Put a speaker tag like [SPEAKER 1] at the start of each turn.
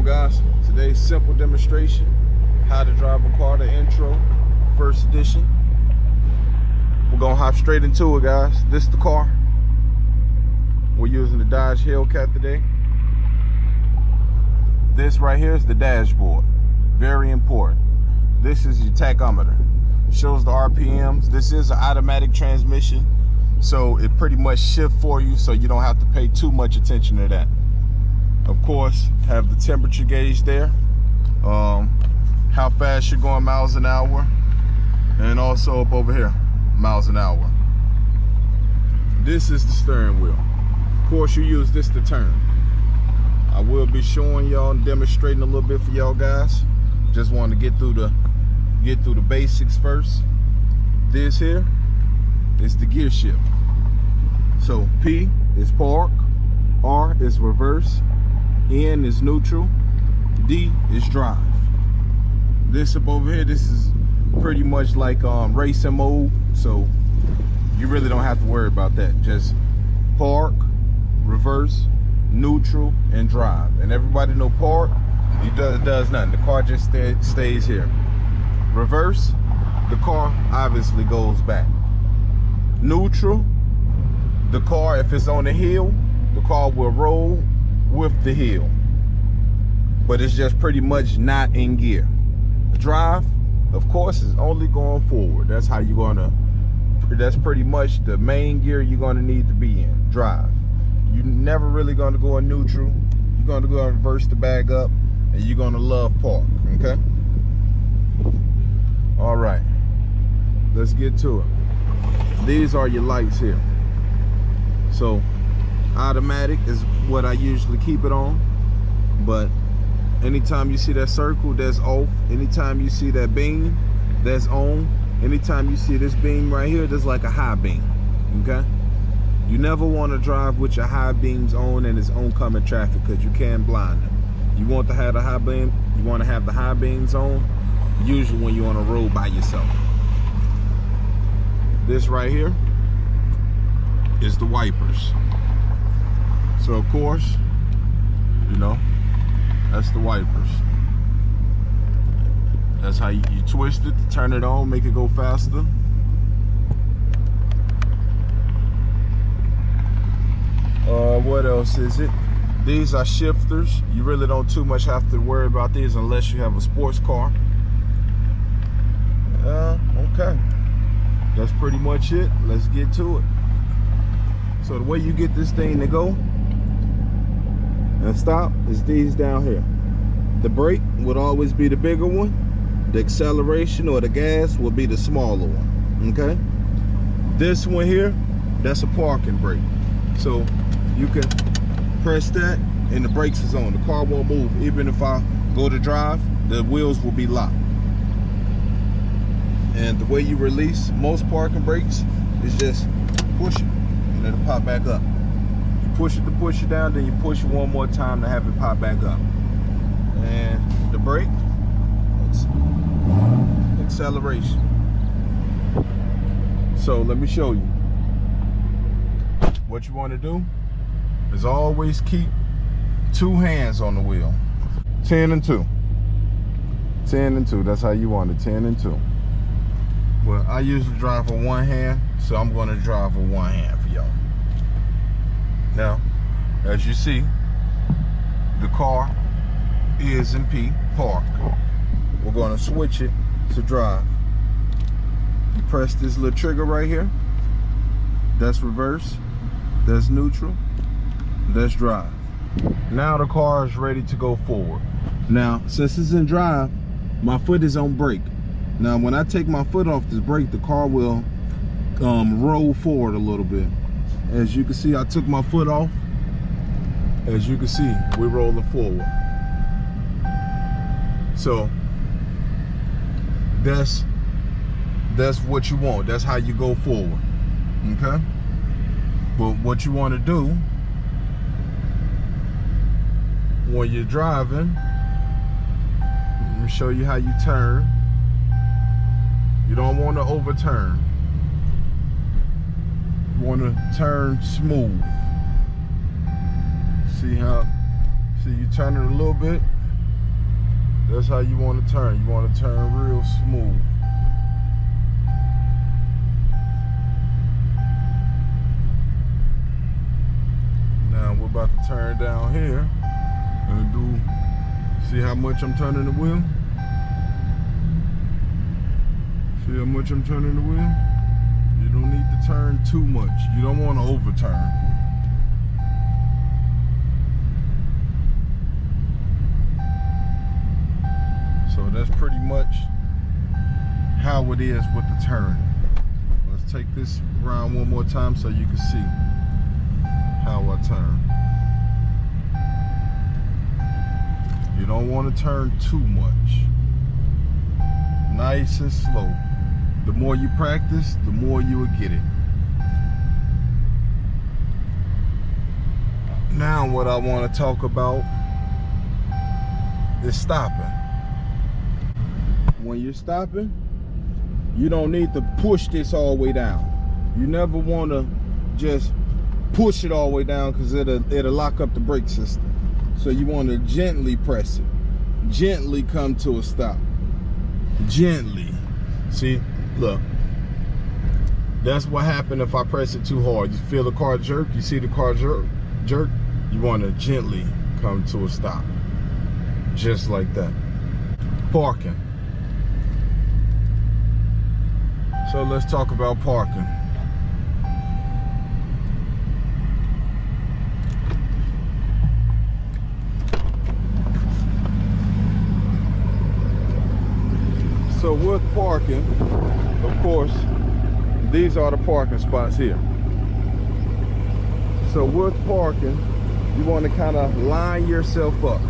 [SPEAKER 1] guys, today's simple demonstration, how to drive a car, the intro, first edition. We're gonna hop straight into it, guys. This is the car. We're using the Dodge Hellcat today. This right here is the dashboard. Very important. This is your tachometer. Shows the RPMs. This is an automatic transmission, so it pretty much shifts for you, so you don't have to pay too much attention to that. Of course, have the temperature gauge there, how fast you're going, miles an hour, and also up over here, miles an hour. This is the steering wheel. Of course, you use this to turn. I will be showing y'all and demonstrating a little bit for y'all guys. Just wanted to get through the basics first. This here is the gear shift. So P is park, R is reverse, N is neutral, D is drive. This up over here, this is pretty much like racing mode, so you really don't have to worry about that. Just park, reverse, neutral, and drive. And everybody know park, it does nothing. The car just stays here. Reverse, the car obviously goes back. Neutral, the car, if it's on the hill, the car will roll with the hill, but it's just pretty much not in gear. Drive, of course, is only going forward. That's how you're gonna, that's pretty much the main gear you're gonna need to be in. Drive. You're never really gonna go in neutral. You're gonna go and reverse the bag up, and you're gonna love park. Okay. All right. Let's get to it. These are your lights here. So automatic is what I usually keep it on, but anytime you see that circle, that's off. Anytime you see that beam, that's on. Anytime you see this beam right here, that's like a high beam. Okay. You never want to drive with your high beams on and it's oncoming traffic, because you can blind them. You want to have the high beam, you want to have the high beams on usually when you're on a road by yourself. This right here is the wipers. So of course, you know, that's the wipers. That's how you twist it to turn it on, make it go faster. What else is it? These are shifters. You really don't too much have to worry about these unless you have a sports car. Okay. That's pretty much it. Let's get to it. So the way you get this thing to go and stop is these down here. The brake would always be the bigger one. The acceleration or the gas will be the smaller one. Okay. This one here, that's a parking brake. So you can press that and the brakes is on. The car won't move. Even if I go to drive, the wheels will be locked. And the way you release most parking brakes is just push it and it'll pop back up. You push it to push it down, then you push it one more time to have it pop back up. And the brake, it's acceleration. So let me show you. What you want to do is always keep two hands on the wheel. 10 and 2. 10 and 2, that's how you want it, 10 and 2. Well, I usually drive with one hand, so I'm going to drive with one hand for y'all. Now, as you see, the car is in P, park. We're going to switch it to drive. You press this little trigger right here. That's reverse. That's neutral. That's drive. Now the car is ready to go forward. Now, since it's in drive, my foot is on brake. Now, when I take my foot off this brake, the car will roll forward a little bit. As you can see, I took my foot off. As you can see, we're rolling forward. So that's what you want. That's how you go forward. Okay? But what you want to do when you're driving, let me show you how you turn. You don't want to overturn. You want to turn smooth. See you turn it a little bit, That's how you want to turn. You want to turn real smooth. Now we're about to turn down here and see how much I'm turning the wheel? See how much I'm turning the wheel? You don't need to turn too much. You don't want to overturn. So that's pretty much how it is with the turn. Let's take this around one more time so you can see how I turn. You don't want to turn too much. Nice and slow. The more you practice, the more you will get it. Now what I want to talk about is stopping. When you're stopping, you don't need to push this all the way down. You never want to just push it all the way down because it'll lock up the brake system. So you want to gently press it. Gently come to a stop. Gently. See, look. That's what happened if I press it too hard. You feel the car jerk, you see the car jerk? You want to gently come to a stop. Just like that. Parking. So let's talk about parking. So with parking, of course, these are the parking spots here. So with parking, you want to kind of line yourself up.